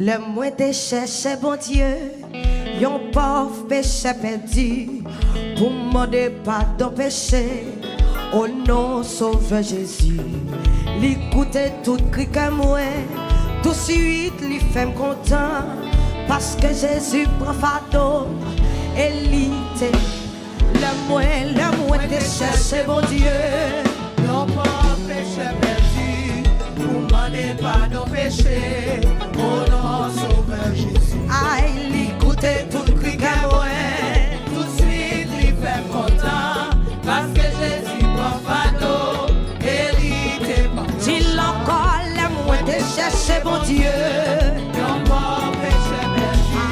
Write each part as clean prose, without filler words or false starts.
Le moins te chercher, bon Dieu, yon pauvre péché perdu, pour demander pardon péché, au nom sauveur Jésus. L'écouter tout cri comme moi, tout de suite lui fait content, parce que Jésus prend fardeau, et l'ité. Le moins te chercher, bon Dieu, yon pauvre péché perdu, pour demander pardon péché, au nom sauveur Jésus. Aïe, l'écouter tout cri comme moi, tout de suite lui fait content, parce que Jésus prend fardeau, et l'ité pas. dis encore, le moins te chercher, bon Dieu, Yon pauvre péché perdu,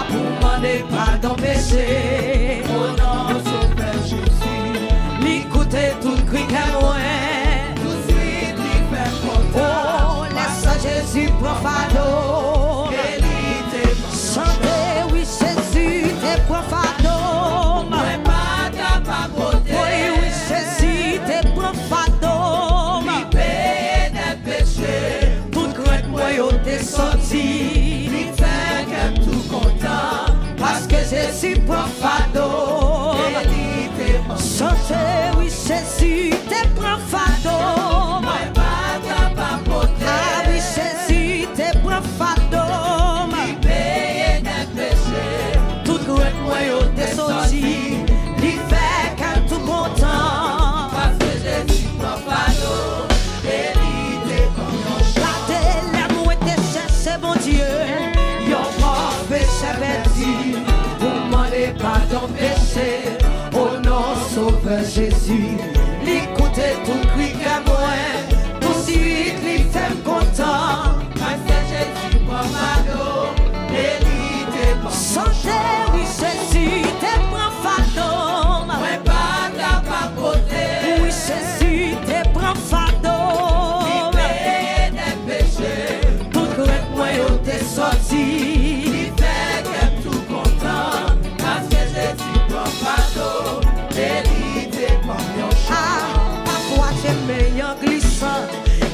pour demander pardon péché, au nom sauveur Jésus. l'écouter tout cri comme moi, Tout de suite lui fait content, oh, laisse Jésus prend fardeau, et l'ité pas. chantez, oui, Jésus te prend fardeau, Moi pas capable de oui, oui, Jésus te prend fardeau, lui payer des péchés, tout crainte moi yo te sorti, lui fait que tout content, parce que Jésus prend fardeau, et l'ité pas. chantez, oui, Jésus te prend fardeau, Moi pas capable ah de oui, Jésus te prend fardeau, lui payer des péchés, tout crainte moi yo te sorti, lui fait qu'un tout content, parce que Jésus prend fardeau, et l'ité pas. gardez l'amour et te chercher, bon Dieu, yon pauvre péché perdu, pour demander pardon péché, au nom sauveur Jésus, l'écouter tout cri qu'à moi, tout de suite lui fait content, Parce que Jésus prend fardeau, et l'ité pas. chantez, oui, Jésus te prend fardeau, Moi pas capable de oui, Jésus te prend fardeau, lui payer des péchés, tout crainte moi yo te sorti, lui fait que tout content, parce que Jésus prend fardeau, et l'ité pas. ah, parfois c'est meilleur glissant,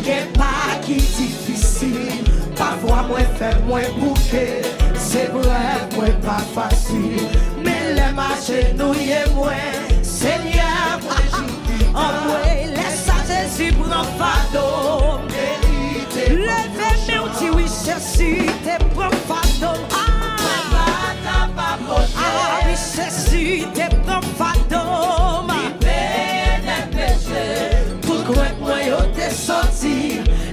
qu'est pas qui difficile, parfois moi fait moins bouquet, c'est vrai, moi pas facile, mais les marchés nous y est moins, Seigneur, en moi, laisse à Jésus prendre fardeau, levez mes outils, oui, Jésus, te prend fardeau, ah, oui, Jésus, te prend fardeau, tout crainte moi yo te sorti,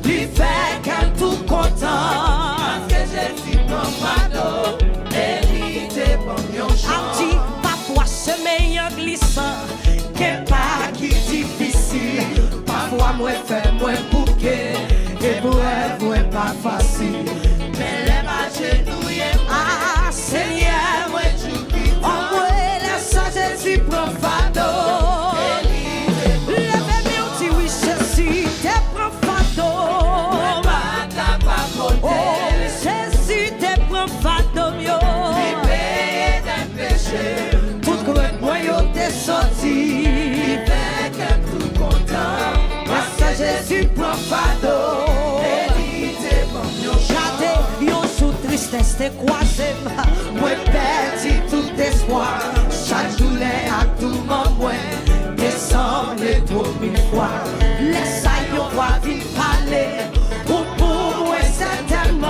lui fait qu'un tout content, Audi, parfois c'est meilleur glissant, qu'est pas qui difficile, parfois moi fait moins bouquet, et bref, moi pas facile, ah, Seigneur, en moi, laisse à Jésus prend fardeau, levez mes outils, oui, Jésus, te prend fardeau, oh, Jésus, te prend fardeau, yo, tout crainte moi yo te sorti, parce que Jésus prend fardeau, j'étais yo sous tristesse te croisé, moi perdu tout espoir, chaque douleur à tout moment, descendre trop mille fois, laisse à yo voir vite parler, pour moi certainement,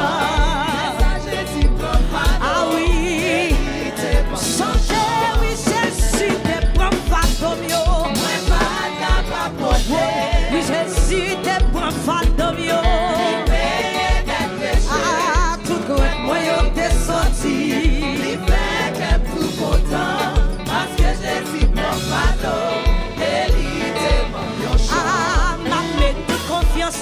ah oui, chantez, oui, Jésus te prend fardeau, yo, oui, Jésus te prend fardeau, yo, ah, tout crainte moi yo te sorti, ah, m'a mis toute confiance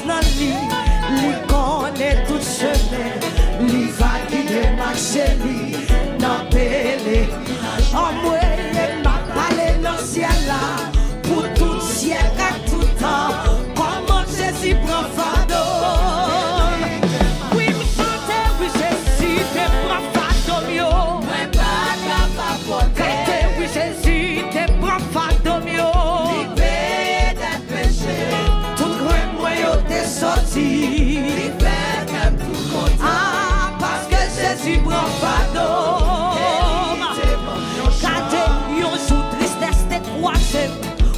Jésus prend fardeau. Kade yon sou tristesse te croise,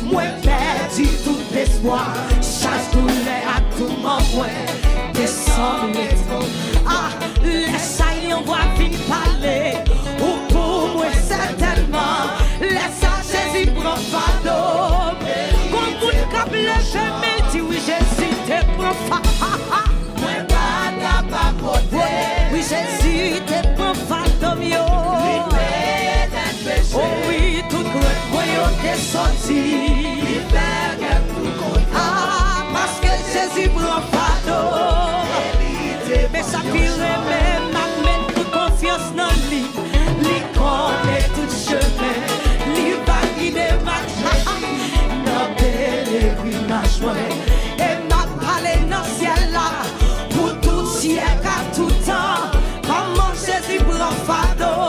moi perdu tout espoir. Chaque douleur à tout moment, descend ah, laisse yon voix vite parler. Ou pour moi certainement, laisse Jésus prend fardeau. Comme vous le cap le chemin, dit oui Jésus te prend fardeau. Oui Jésus te prend fardeau. Oh oui, tout le royaume est sorti. Ah, parce que Jésus prend fardeau. Mais ça pire même, m'amène toute confiance dans lui. Lui connaît tout chemin. Lui va guider ma vie. Dans pèlerinage, et m'a parlé dans le ciel là. Pour tout siècle, à tout temps. Comment Jésus prend fardeau.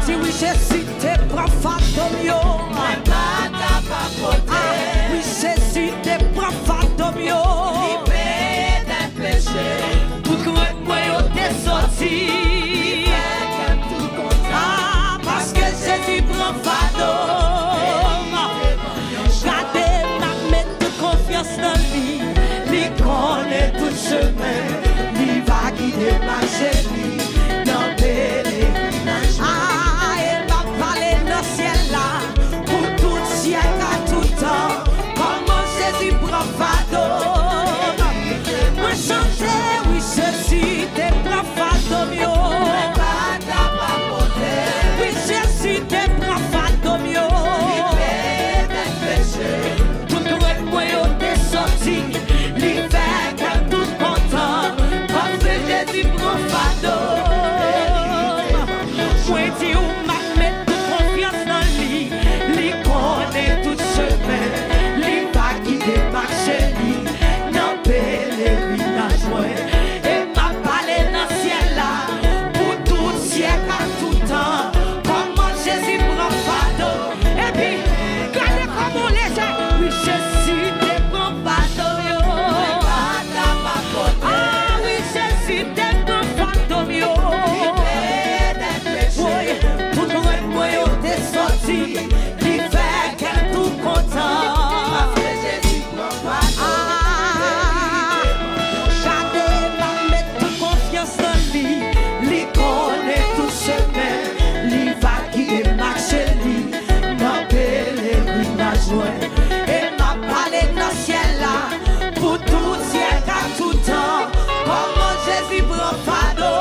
Oui, Jésus te prend fardeau. Ah, oui, Jésus te prend fardeau. Libéré d'un péché. Tout grand moyen t'es sorti. Ah, parce que Jésus prend fardeau. Gardez ma mettre confiance dans lui. Lui connaît tout chemin. Lui va guider ma chérie. Dans pèlerinage. Pour tout siècle à tout temps, comment Jésus prend fardeau. Moi chanter, oui Jésus te prend fardeau. Oui Jésus te prend fardeau. Tout le moyen t'es sorti, l'hiver quand tout content, parce que Jésus prend fardeau. Moi dis où m'a mettre confiance dans lui, lui connaît tout chemin, lui va guider ma chérie, dans pèlerinage moi, et m'a parlé dans le ciel là, pour tout siècle à tout temps, comment Jésus prend fardeau, et puis, regardez comment les gens, oui Jésus te prend fardeau, ah oui Jésus te prend fardeau, sorti, l'hiver qu'elle tout content. Ah, gardez ma mettre confiance dans lui. Lui connaît tout chemin. Lui va guider ma chérie. Dans pèlerinage, et m'a parlé dans le ciel là. Pour tout siècle à tout temps. Comment Jésus prend fardeau.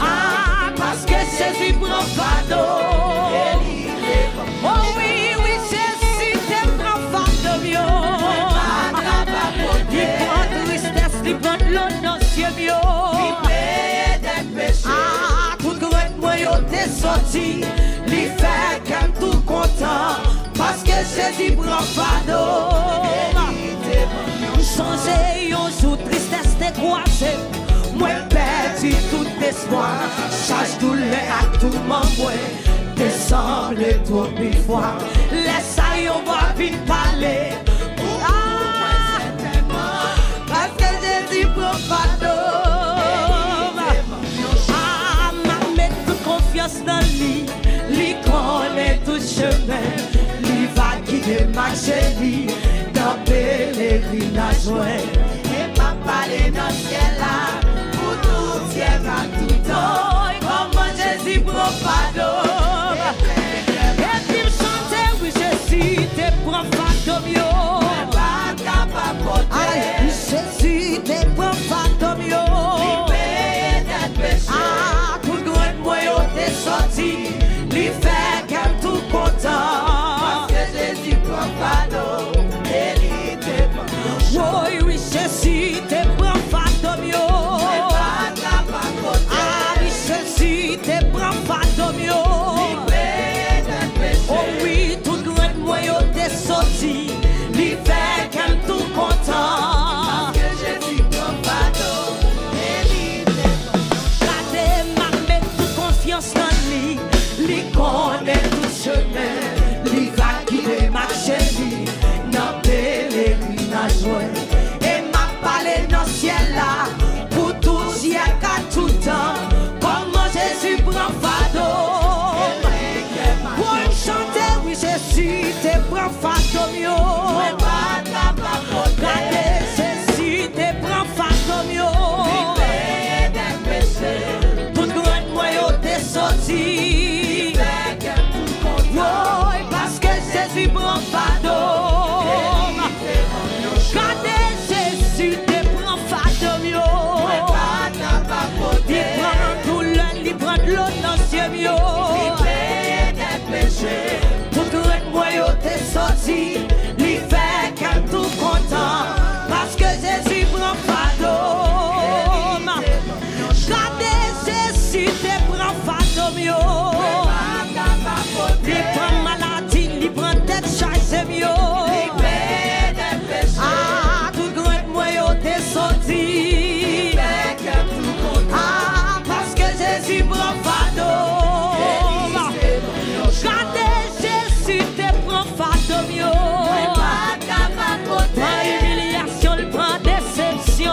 Ah, parce que Jésus prend fardeau. Oh oui, oui, Jésus te prend fardeau. Il prend tristesse, il prend l'honneur, cieux. Ah, tout grand moyen t'es sorti. Il fait qu'un tout content. Parce que Jésus prend fardeau. Changer un jour tristesse te croise. Moi perdu tout espoir. Chaque douleur à tout moment. Descends le tour une fois. Laisse ça yon va vite parler. Ah, parce que Jésus prend fardeau. Ah, m'a mettre confiance dans lui. Lui connaît tout chemin. Lui va guider ma chérie. Dans pèlerinage, et m'a parlé dans le ciel là, pour tout ciel à tout temps, comment Jésus prend fardeau. Et puis me chanter, oui Jésus te prend fardeau. Aïe, Jésus te prend fardeau. Ah, tout grand moyen t'es sorti, lui fait qu'elle tout content. Parce que Jésus prend fardeau. Oui, oui, Jésus te prend fardeau.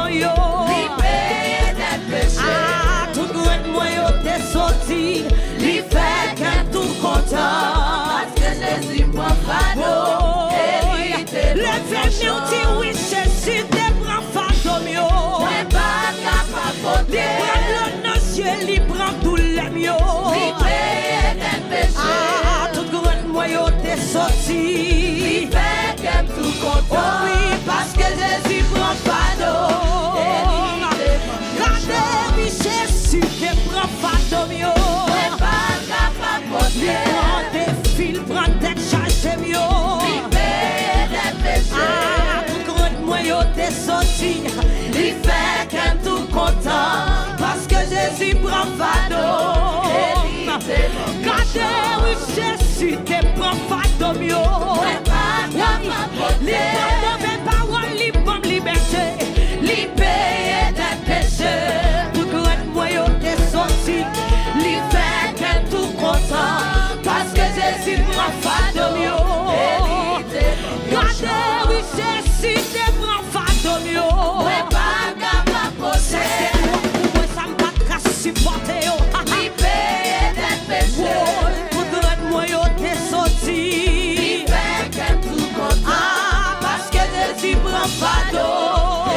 fadon yo. Li paye des péchés. Ah, tout grand moi yo t'es sorti. Li fait qu'un tout content. Parce que Jésus prend fardeau. Et li te le fait nous dit oui, Jésus te prend fadon yo. Moi pas capable Li prend l'eau nos yeux, li prend tout les mieux. Li paye des péchés. Ah, tout grand moi yo t'es sorti. Li fait qu'un tout content. Oh oui, parce que Jésus prend fardeau. Regardez, oui, Jésus te prend fardeau mieux. Moi pas capable Li prend des fils, prend des charges mieux. Li paye des péchés. Ah, tout grand moi yo t'es sorti. Li fait qu'un tout content. Parce que Jésus prend fardeau. Regardez, oui, Jésus te prend fardeau mieux. Moi pas capable Les mauvaises paroles, les bonnes libertés, les payer des péchés. Tout grand moyen t'es sorti, les fait qu'un tout content. Parce que Jésus prend fardeau mieux. Regardez, oui, Jésus te prend fardeau mieux. Moi pas capable C'est moi, ça me pas qu'à supporter. Li paye des péchés. Tout grand moyen t'es sorti. Li fait qu'un tout content. Ah, parce que Jésus prend fardeau.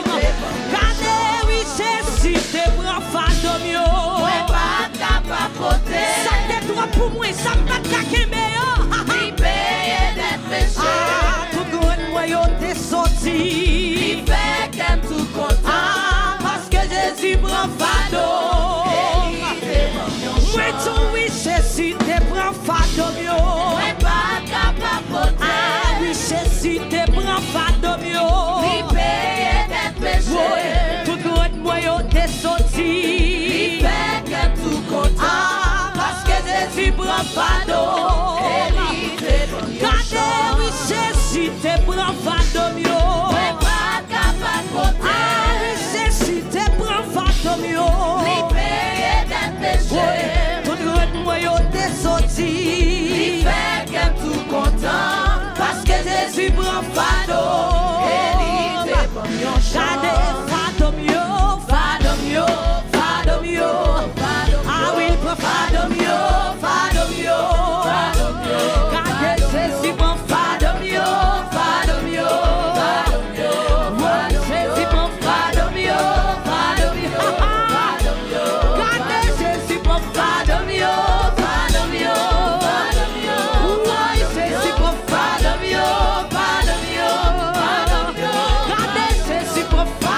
Regardez, oui, Jésus te prend fardeau mieux. Moi pas capable Ça te doit pour moi, ça me bat qu'à Li paye des péchés. Ah, tout grand moyen t'es sorti. Li fait qu'un tout content. Ah, parce que Jésus prend fardeau. Moi, tout oui, Jésus te prend fardeau mieux. Moi pas capable Ah, oui, Jésus te prend fardeau Li mieux. paye des péchés. Tout grand moyen t'es sorti. Li fait qu'un tout content. Ah, parce que Jésus prend fardeau. Regardez, oui, Jésus te prend fardeau mieux. Moi pas capable Ah, oui, Jésus te prend fardeau Li mieux. paye des péchés. Tout grand moyen t'es sorti. Li fait qu'un tout content. Parce que Jésus prend fardeau. Regardez, fardeau mieux, fardeau mieux, fardeau mieux. Ah oui, il prend fardeau mieux, fardeau mieux. Regardez, Jésus prend fardeau mieux, fardeau mieux. Ouais, Jésus prend fardeau mieux, fardeau mieux. Regardez, Jésus prend fardeau mieux, fardeau mieux. Ouais, Jésus prend fardeau mieux, fardeau mieux. Regardez, Jésus prend fardeau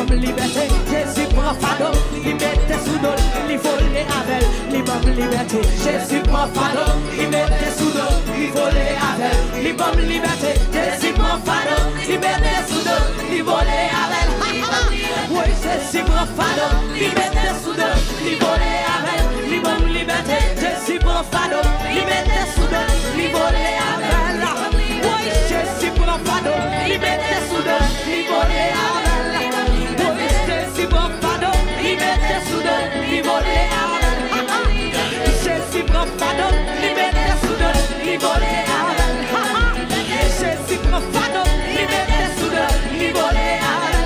bam liberté, Jésus prend fardeau, il mettait sous dos, il volait avec, il bam liberté, Jésus prend fardeau, il mettait sous dos, il volait avec, il bam liberté, Jésus prend fardeau, il mettait sous dos, il volait avec, oui Jésus prend fardeau, il mettait sous dos, il volait avec, il bam liberté, Jésus prend fardeau, il mettait sous dos, il volait avec, oui Jésus prend fardeau, il mettait sous dos, il volait avec, oui Jésus prend fardeau, il mettait sous dos, il volait avec, Jésus prend fardeau, il mettait sous dos, il volait avec, Jésus prend fardeau, il mettait sous dos, il volait avec,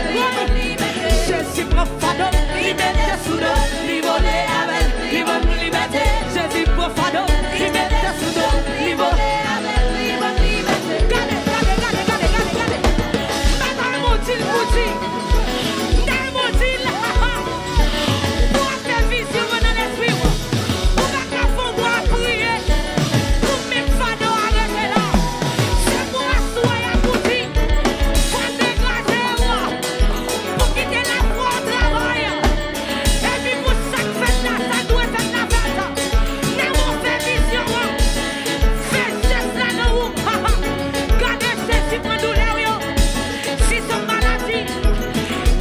Jésus prend fardeau, il mettait sous dos, il volait avec, il va nous liberté, Jésus prend fardeau, il mettait sous dos, il volait avec, il va nous liberté. Regardez. Dans mon deal, pour quelle vision dans l'esprit, pour qu'à fond doit prier, pour mes fardeaux arrêter là. C'est pour asseoir à boutique, pour dégager moi, pour quitter la foi au travail. Et puis pour chaque fête là, ça doit être la fête. N'a pas fait vision, fais geste là dans vous. Gardez ceci pour douleur, si son maladie,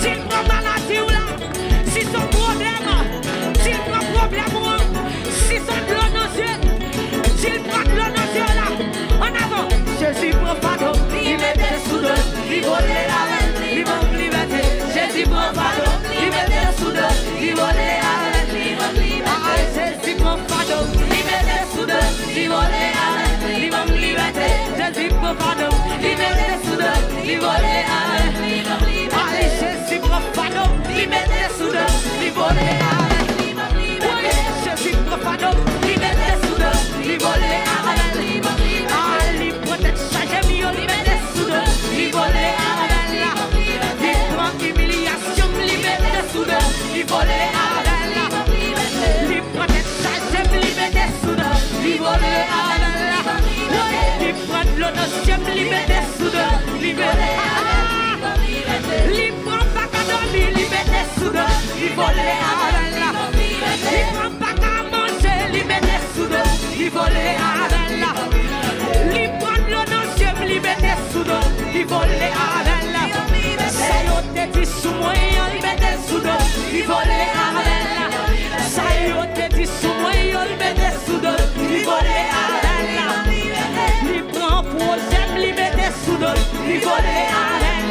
s'il prend maladie ou là, si son problème, s'il prend problème ou si son de l'eau dans les yeux, s'il prend de l'eau dans les yeux là, en avant. Jésus prend fardeau, il mettait sous dos, il volait avec, il va me liberté. Jésus prend fardeau, il mettait sous dos, il volait avec, il va me liberté. Jésus prend fardeau, il mettait sous dos, il volait avec, il va me liberté. Jésus prend fardeau, il mettait sous dos, il volait avec, il va me liberté. Jésus prend fardeau, il mettait sous dos, il volait avec, il va me liberté. Jésus prend fardeau, il mettait sous dos, il volait avec, il va me liberté. Il protège chaque mieux, il mettait sous dos, il volait avec, il prend humiliation, il mettait sous dos, il volait avec, il protège chaque mieux, il mettait sous dos, il volait avec, il prend de l'eau dans le ciel, il mettait sous dos, il volait avec, il prend pas qu'à dormir, il mettait sous dos, il volait avec, il prend pas qu'à manger, il mettait sous dos, il volait avec, il prend de l'eau dans le ciel, il mettait sous dos, il volait avec, ça y est, dit sous moi, il mettait sous dos, il volait avec, ça y est, dit sous moi, il mettait sous dos, il volait avec, il prend projet, il mettait sous dos, il volait avec,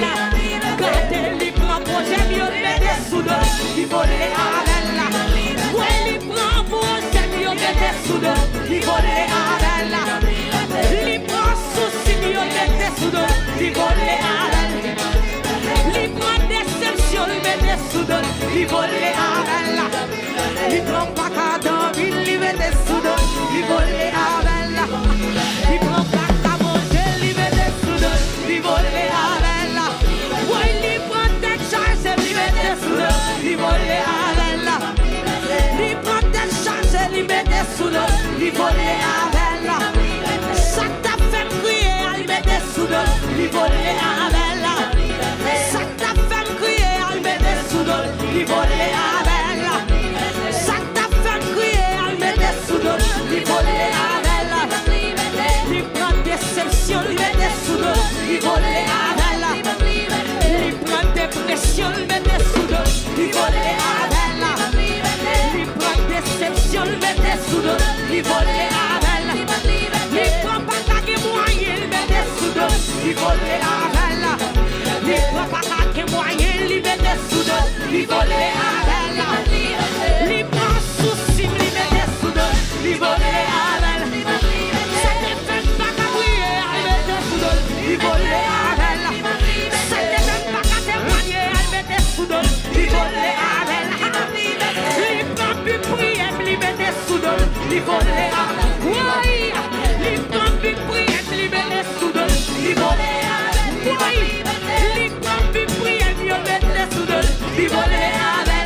gardez, il prend projet, il mettait sous dos, il volait avec, ouais, il prend projet, il mettait sous dos, il volait avec, il prend souci, il mettait sous dos, il volait avec, il prend déception, il mettait sous dos, il volait avec, il prend pas qu'à dormir, il mettait sous dos, il volait avec, il prend pas qu'à manger, il mettait sous dos, il volait avec, ouais, il prend des charges, il mettait sous dos, il volait avec, il prend des charges, il mettait sous dos, il volait avec, ça t'a fait crier, il mettait sous dos, il volait avec, ça t'a fait crier, il mettait sous dos, il volait avec, ça t'a fait crier, il mettait sous dos, il volait avec, il prend déception, il mettait sous dos, il volait avec, il prend dépression, il mettait sous dos, il volait avec, il prend déception, il mettait sous dos, il volait avec, il prend pas qu'à moyen, il mettait sous dos, il volait avec, il prend pas qu'à moyen, il mettait sous dos, il volait avec, il prend souci, il mettait sous dos, il volait avec, ça ne fait pas qu'à prier, il mettait sous dos, il volait avec, ça ne fait pas qu'à témoigner, il mettait sous dos, il volait avec, il prend plus prier, il mettait sous dos, il volait avec, oui, il prend plus prier, il mettait sous dos, il volait avec, oui, il prend plus prier, il mettait sous dos, il volait avec.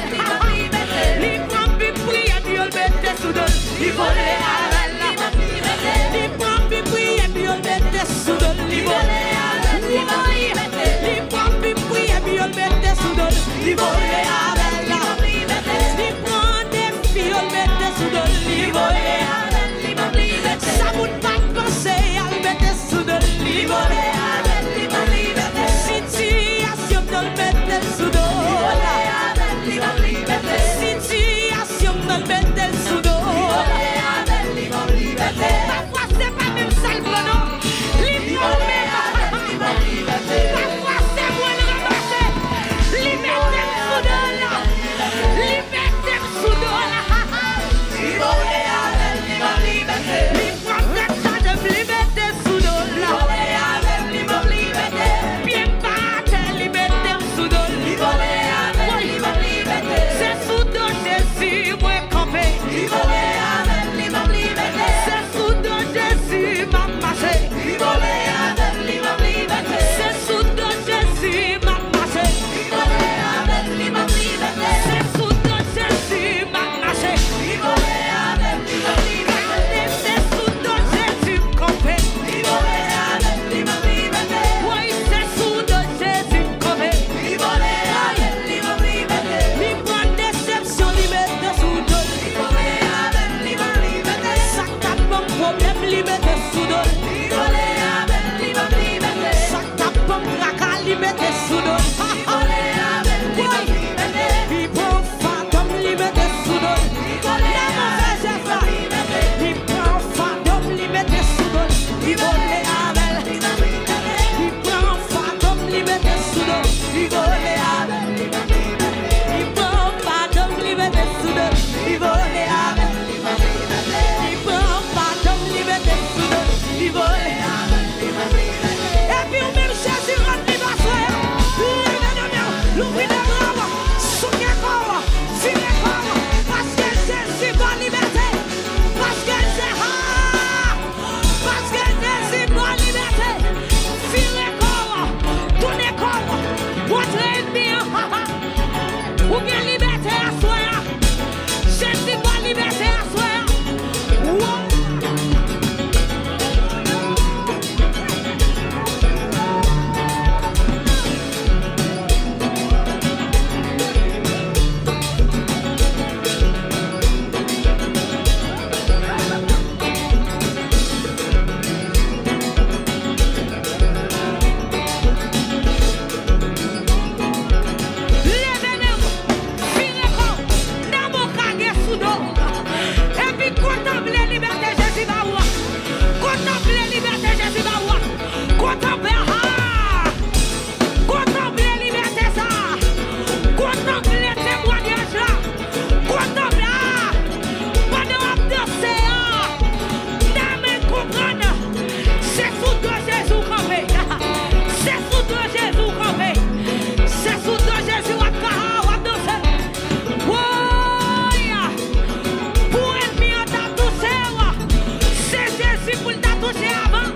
toucher avant.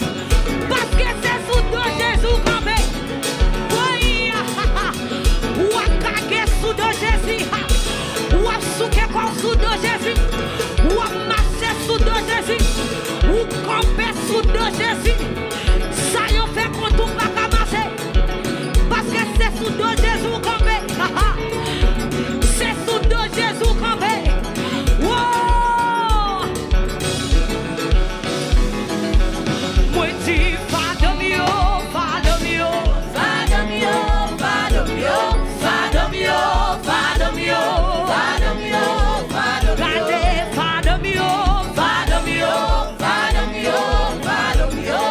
Parce que c'est sous dos Jésus qu'on met. Oui, ou à caguer sous dos Jésus. Ou à souquer comme sous dos Jésus. Ou à marcher sous dos Jésus. Ou camper sous dos Jésus. Ça y en fait qu'on tout pas qu'à marcher. Parce que c'est sous dos Jésus qu'on met. C'est sous dos Jésus qu'on met. Wow! Moi dis Fado mio, Fado mio, Fado mio, Fado mio, Fado mio, Fado mio, Fado mio, Fado mio, Fado mio, Fado mio, Fado mio, Fado mio,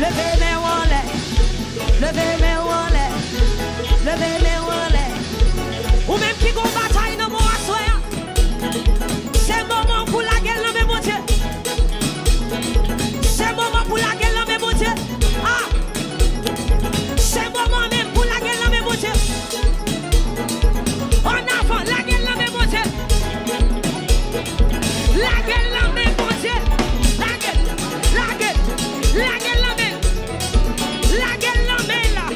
Levez mes en l'air. Levez mes en l'air. Levez mes en l'air. Ou même qui gon bataille dans mon assoya. C'est le moment pour la guerre dans mes mon Dieu. C'est le moment pour la guerre dans mes mon Dieu. Ah. C'est le moment même pour la guerre dans mes mon Dieu. En avant, la gueule dans mes mon Dieu. La gueule dans mes mon Dieu. La gueule dans mes. La gueule dans mes là.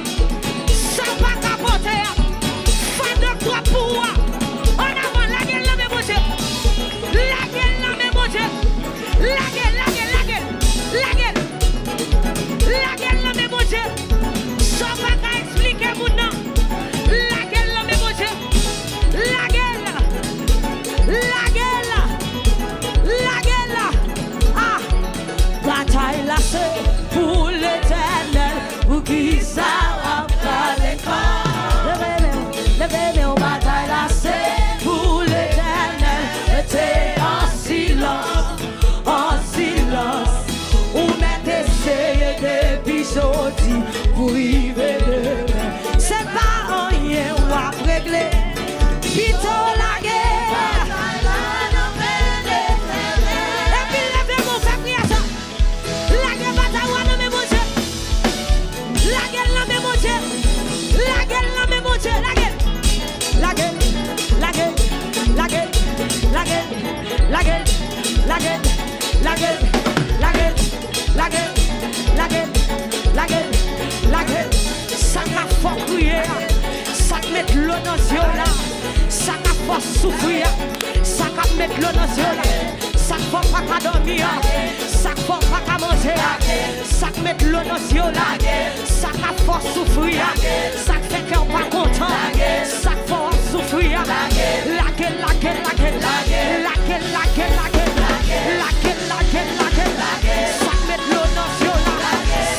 Ça va capoter. Fin de toi pour moi. En avant, la gueule dans mes mon Dieu. La gueule dans mes mon Dieu. La gueule dans mes mon Dieu. Ça va expliquer mon nom. La gueule dans mes mon Dieu. La gueule, ah, bataille là c'est pour l'éternel, pour qui ça va pas l'écran. Levez-moi, on bataille là c'est pour l'éternel, restez en silence, ou mettez essayé depuis jeudi, pour y venir. C'est pas rien, on va régler. Pito la guerre. Et puis levez-moi, faites prier ça. La guerre bataille dans mes mon Dieu. La guerre dans mes mon Dieu. La guerre dans mes mon Dieu. La guerre. La guerre. La guerre. La guerre. La guerre. La guerre. La guerre. La guerre. La guerre. La guerre. La guerre. La guerre. La guerre. Ça qu'a fort crier. Ça met l'eau dans yeux là. Ça qu'a fort souffrir. Ça qu'a mettre l'eau dans yeux là. Ça qu'a pas qu'à dormir. Ça qu'a pas qu'à manger. Ça qu'a mettre l'eau dans yeux là. Ça qu'a fort souffrir. Ça fait cœur pas content. Ça qu'a fort souffrir. La gueule. Ça met l'eau dans yeux là.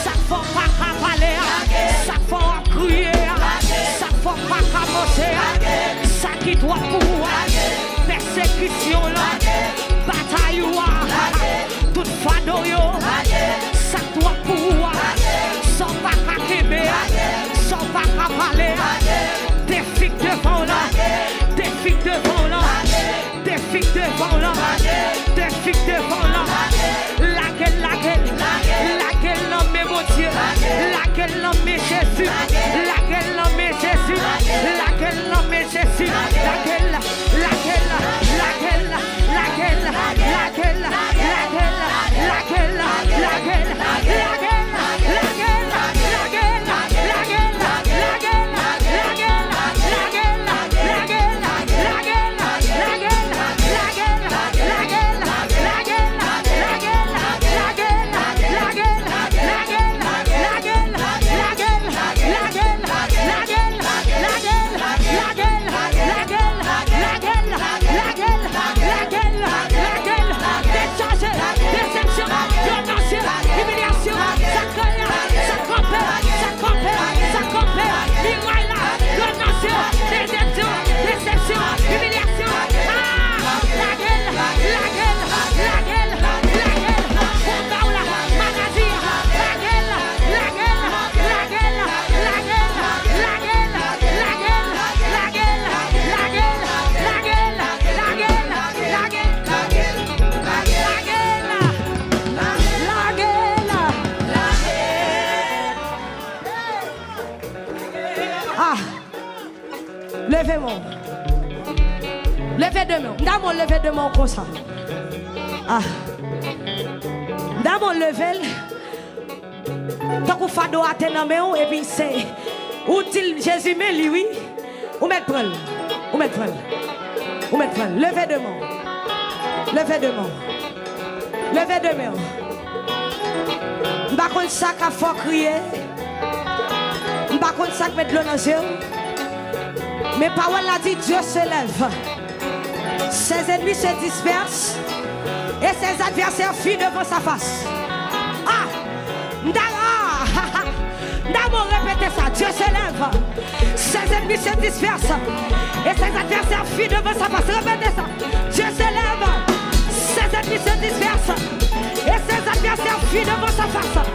Ça qu'a pas qu'à parler. Ça qu'a fort crier. Ça qu'a pas qu'à manger. Ça qui doit pouvoir. Persécution là. Bataille ou toute fado yo. Ça doit pouvoir. Sans pas qu'à québer. Sans pas qu'à parler. Des filles devant là. Des filles devant là. Des filles devant là. Des filles devant là. La gueule dans mes mon Dieu. La gueule dans mes Jésus. La gueule dans mes Jésus. La gueule dans mes Jésus. La gueule. Levez-moi. Levez de main. D'abord, levez de main comme ça. Ah. D'abord, levez. Tant qu'on fait de main, et puis c'est. Où dit Jésus, mais lui, ou mettre prendre. Ou mettre prendre. Ou mettre prendre. Levez de main. Levez de main. Levez de main. Par contre, ça qu'il faut crier. Par contre, ça qui met de l'eau dans les yeux. Mais parole a dit Dieu se lève. Ses ennemis se dispersent. Et ses adversaires fuient devant sa face. Ah! D'abord répétez ça. Dieu se lève. Ses ennemis se dispersent. Et ses adversaires fuient devant sa face. Répétez ça. Dieu se lève. Ses ennemis se dispersent. Et ses adversaires fuient devant sa face.